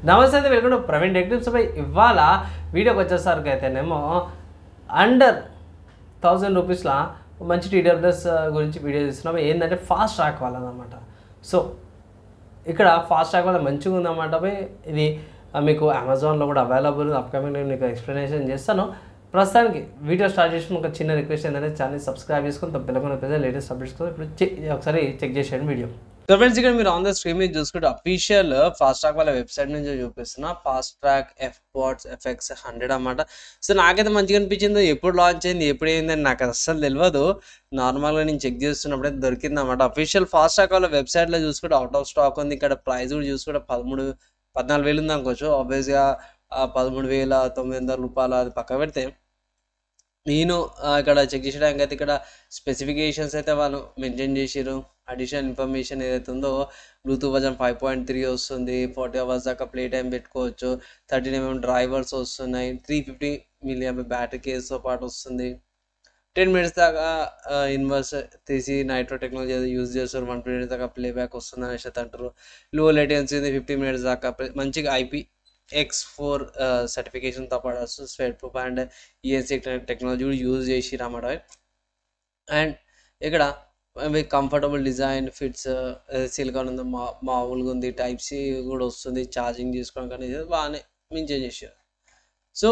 నమస్తే, welcome to Praveen tech tips. పై ఇవాళ వీడియోకి వచ్చేసరికి అయితేనేమో అండర్ 1000 రూపీస్లో మంచి టీడబ్ల్యూఎస్ గురించి వీడియో తీస్తున్నాము. ఏంటంటే ఫాస్ట్ ట్రాక్ వాళ్ళదన్నమాట. సో ఇక్కడ ఫాస్ట్ ట్రాక్ వల్ల మంచిగా ఉందన్నమాట. ఇది మీకు అమెజాన్లో కూడా అవైలబుల్ ఉంది. అప్కమింగ్ నేను మీకు ఎక్స్ప్లెనేషన్ చేస్తాను. ప్రస్తుతానికి వీడియో స్టార్ట్ చేసిన ఒక చిన్న రిక్వెస్ట్ ఏంటంటే ఛానల్ సబ్స్క్రైబ్ చేసుకొని తప్పకుండా లేటెస్ట్ అప్డేట్స్ కోసం ఇప్పుడు ఒకసారి చెక్ చేసేయండి వీడియో. సో ఫ్రెండ్స్, ఇక్కడ మీరు ఆన్ ద స్క్రీన్ మీద చూసుకుంటే అఫీషియల్ ఫాస్ట్ ట్రాక్ వాళ్ళ వెబ్సైట్ నుంచి చూపిస్తున్నా. ఫాస్ట్ ట్రాక్ ఎఫ్బాట్స్ ఎఫ్ఎక్స్ 100 అన్నమాట. సో నాకైతే మంచిగా అనిపించింది. ఎప్పుడు లాంచ్ అయింది, ఎప్పుడు అయిందని నాకు అస్సలు తెలియదు. నార్మల్గా నేను చెక్ చేస్తున్నప్పుడే దొరికింది అన్నమాట. అఫీషియల్ ఫాస్ట్ ట్రాక్ వాళ్ళ వెబ్సైట్లో చూసుకుంటే అవుట్ ఆఫ్ స్టాక్ ఉంది. ఇక్కడ ప్రైస్ కూడా చూసుకుంటే 14,000 ఉంది అనుకోవచ్చు. ఆబ్వియస్గా 13,900 రూపాయలు అది పక్క పెడితే నేను ఇక్కడ చెక్ చేసేయడానికి అయితే ఇక్కడ స్పెసిఫికేషన్స్ అయితే వాళ్ళు మెన్షన్ చేసారు. అడిషనల్ ఇన్ఫర్మేషన్ ఏదైతే ఉందో బ్లూటూత్ వర్జన్ 5.3 వస్తుంది. 40 అవర్స్ దాకా ప్లే టైం పెట్టుకోవచ్చు. 13mm డ్రైవర్స్ వస్తున్నాయి. 350 mAh బ్యాటరీ కేస్తో పాటు వస్తుంది. 10 minutes దాకా ఇన్వర్స్ తీసి నైట్రో టెక్నాలజీ యూజ్ చేస్తారు. 1 minute దాకా ప్లేబ్యాక్ వస్తుంది అనేసి అయితే అంటారు. లో లేటెన్సీ ఉంది. 50 minutes దాకా మంచిగా IPX4 సర్టిఫికేషన్తో పాటు వస్తుంది. Sweat proof and ENC technology కూడా యూజ్ చేసి అన్నమాట. అండ్ ఇక్కడ కంఫర్టబుల్ డిజైన్ ఫిట్స్ సిలికాన్ ఉంది, మామూలుగా ఉంది. టైప్ సి కూడా వస్తుంది. ఛార్జింగ్ చేసుకోవడం కానీ బాగానే మెయింటైన్ చేశారు. సో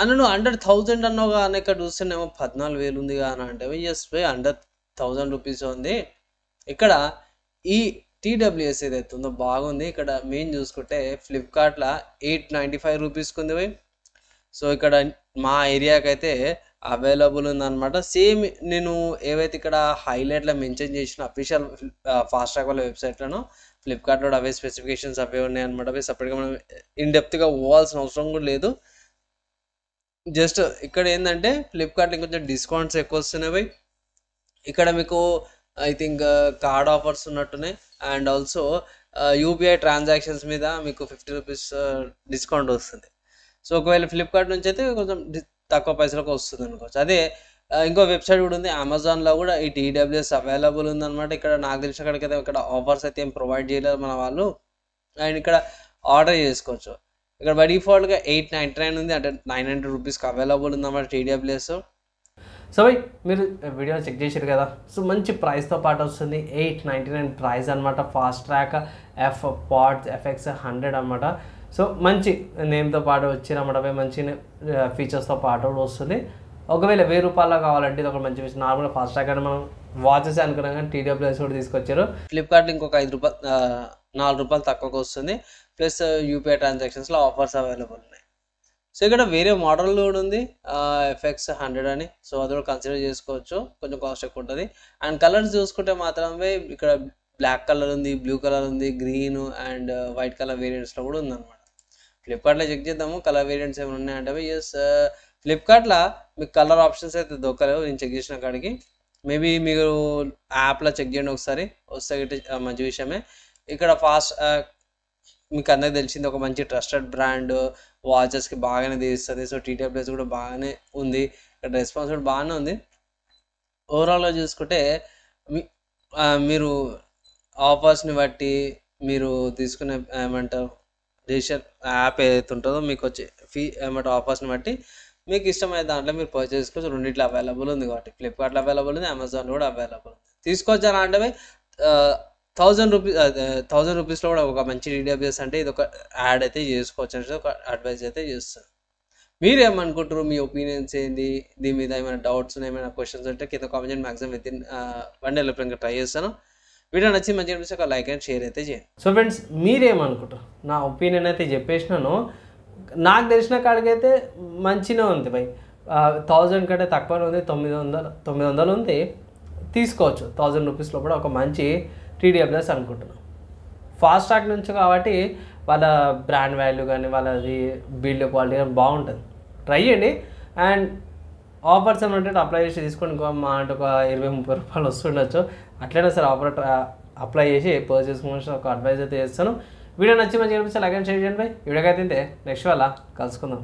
అన్న అండర్ 1000 అన్నావు కానీ ఇక్కడ చూస్తేనేమో 14,000 ఉంది కానీ అంటే ఎస్ బై అండర్ 1000 రూపీస్ ఉంది. ఇక్కడ ఈ టీడబ్ల్యూఎస్ ఏదైతే ఉందో బాగుంది. ఇక్కడ మెయిన్ చూసుకుంటే ఫ్లిప్కార్ట్లో 895 రూపీస్కి ఉంది. సో ఇక్కడ మా ఏరియాకి అయితే అవైలబుల్ ఉందన్నమాట. సేమ్ నేను ఏవైతే ఇక్కడ హైలైట్లో మెన్షన్ చేసిన అఫీషియల్ ఫాస్ట్ ట్రాక్ వాళ్ళ వెబ్సైట్లను ఫ్లిప్కార్ట్లో అవే స్పెసిఫికేషన్స్ అవే ఉన్నాయన్నమాట. అవి సపరేట్గా మనం ఇన్డెప్త్గా పోవాల్సిన అవసరం కూడా లేదు. జస్ట్ ఇక్కడ ఏంటంటే ఫ్లిప్కార్ట్లో ఇంకొంచెం డిస్కౌంట్స్ ఎక్కువ వస్తున్నాయి. ఇక్కడ మీకు ఐ థింక్ కార్డ్ ఆఫర్స్ ఉన్నట్టున్నాయి. అండ్ ఆల్సో యూపీఐ ట్రాన్సాక్షన్స్ మీద మీకు 50 రూపీస్ డిస్కౌంట్ వస్తుంది. సో ఒకవేళ ఫ్లిప్కార్ట్ నుంచి అయితే కొంచెం తక్కువ పైసలకు వస్తుంది అనుకోవచ్చు. అదే ఇంకో వెబ్సైట్ కూడా ఉంది. అమెజాన్లో కూడా ఈ టీడబ్ల్యూఎస్ అవైలబుల్ ఉందన్నమాట. ఇక్కడ నాకు తెలిసిన కాడికైతే ఇక్కడ ఆఫర్స్ అయితే ఏం ప్రొవైడ్ చేయలేదు మన వాళ్ళు. అండ్ ఇక్కడ ఆర్డర్ చేసుకోవచ్చు. ఇక్కడ బై డిఫాల్ట్గా 899 ఉంది, అంటే 900 రూపీస్కి అవైలబుల్ ఉందన్నమాట టీడబ్ల్యూఎస్. సో మీరు వీడియో చెక్ చేశారు కదా. సో మంచి ప్రైస్తో పాటు వస్తుంది. 899 ప్రైస్ అనమాట. ఫాస్ట్ ట్రాక్ ఎఫ్బాట్స్ ఎఫ్ఎక్స్ 100 అనమాట. సో మంచి నేమ్తో పాటు వచ్చిరన్నమాట. మంచి ఫీచర్స్తో పాటు వస్తుంది. ఒకవేళ 1000 రూపాయలు కావాలంటే ఇది ఒక మంచి విషయం. నార్మల్గా ఫాస్ట్ ట్రాక్ అంటే మనం వాచెస్ అనుకున్నాం కానీ టీడబ్ల్యూఎస్ కూడా తీసుకొచ్చారు. ఫ్లిప్కార్ట్లో ఇంకొక 4 రూపాయలు తక్కువగా వస్తుంది. ప్లస్ యూపీఐ ట్రాన్సాక్షన్స్లో ఆఫర్స్ అవైలబుల్ ఉన్నాయి. సో ఇక్కడ వేరే మోడల్ కూడా ఉంది, ఎఫ్ఎక్స్ 100 అని. సో అది కూడా కన్సిడర్ చేసుకోవచ్చు. కొంచెం కాస్ట్ ఎక్కువ ఉంటుంది. అండ్ కలర్స్ చూసుకుంటే మాత్రమే ఇక్కడ బ్లాక్ కలర్ ఉంది, బ్లూ కలర్ ఉంది, గ్రీన్ అండ్ వైట్ కలర్ వేరియంట్స్లో కూడా ఉందన్నమాట. ఫ్లిప్కార్ట్లో చెక్ చేద్దాము కలర్ వేరియంట్స్ ఏమైనా ఉన్నాయంటే. ఎస్, ఫ్లిప్కార్ట్లో మీకు కలర్ ఆప్షన్స్ అయితే దొరకలేవు నేను చెక్ చేసిన కాడికి. మేబీ మీరు యాప్లో చెక్ చేయండి ఒకసారి, వస్తే మంచి విషయమే. ఇక్కడ ఫాస్ట్ మీకు అందరికి తెలిసింది ఒక మంచి ట్రస్టెడ్ బ్రాండ్, వాచెస్కి బాగానే తీస్తుంది. సో టీడబ్ల్యూఎస్ కూడా బాగానే ఉంది. ఇక్కడ రెస్పాన్స్ కూడా బాగానే ఉంది. ఓవరాల్గా చూసుకుంటే మీరు ఆఫర్స్ని బట్టి మీరు తీసుకునే ఏమంటారు రిజిస్టర్ యాప్ ఏదైతే ఉంటుందో మీకు వచ్చే ఆఫర్స్ని బట్టి మీకు ఇష్టమైన దాంట్లో మీరు పర్చేస్ చేసుకోవచ్చు. రెండిట్లో అవైలబుల్ ఉంది కాబట్టి ఫ్లిప్కార్ట్లో అవైలబుల్ ఉంది, అమెజాన్లో కూడా అవైలబుల్ ఉంది. తీసుకోవచ్చా అంటే 1000 రూపీస్లో కూడా ఒక మంచి టీడబ్ల్యూఎస్ అంటే ఇది ఒక యాడ్ అయితే చేసుకోవచ్చు అంటే ఒక అడ్వైజ్ అయితే చేస్తాను. మీరు ఏమనుకుంటారు? మీ ఒపీనియన్స్ ఏంది? దీని మీద ఏమైనా డౌట్స్ ఉన్నాయి, ఏమైనా క్వశ్చన్స్ ఉంటే కింద కామెంట్ చేయండి. మ్యాక్సిమం వితిన్ 1 day లోపల ఇంకా ట్రై చేస్తాను. వీడియో నచ్చి మంచిగా అనిపిస్తే ఒక లైక్ అండ్ షేర్ అయితే చేయండి. సో ఫ్రెండ్స్, మీరేమనుకుంటారు? నా ఒపీనియన్ అయితే చెప్పేసినాను. నాకు తెలిసిన కాడికైతే మంచిగా ఉంది. 1000 కంటే తక్కువ ఉంది. 900 ఉంది. తీసుకోవచ్చు. 1000 రూపీస్లో కూడా ఒక మంచి టీడబ్ల్యూఎస్ అనుకుంటున్నాను. ఫాస్ట్ ట్రాక్ నుంచి కాబట్టి వాళ్ళ బ్రాండ్ వాల్యూ కానీ వాళ్ళది బిల్డ్ క్వాలిటీ కానీ బాగుంటుంది. ట్రై చేయండి. అండ్ ఆఫర్స్ ఏమంటే అప్లై చేసి తీసుకోండి. ఇంకో మా అంటే ఒక 20-30 రూపాయలు వస్తుండొచ్చు. అట్లయినా సరే ఆఫర్ అప్లై చేసి పర్చేస్ కోసం ఒక అడ్వైజ్ అయితే చేస్తాను. వీడియో నచ్చి మంచిగా అనిపిస్తే లైక్ అండ్ షేర్ చేయండి. వీడియోకి అయితే నెక్స్ట్ వాళ్ళ కలుసుకుందాం.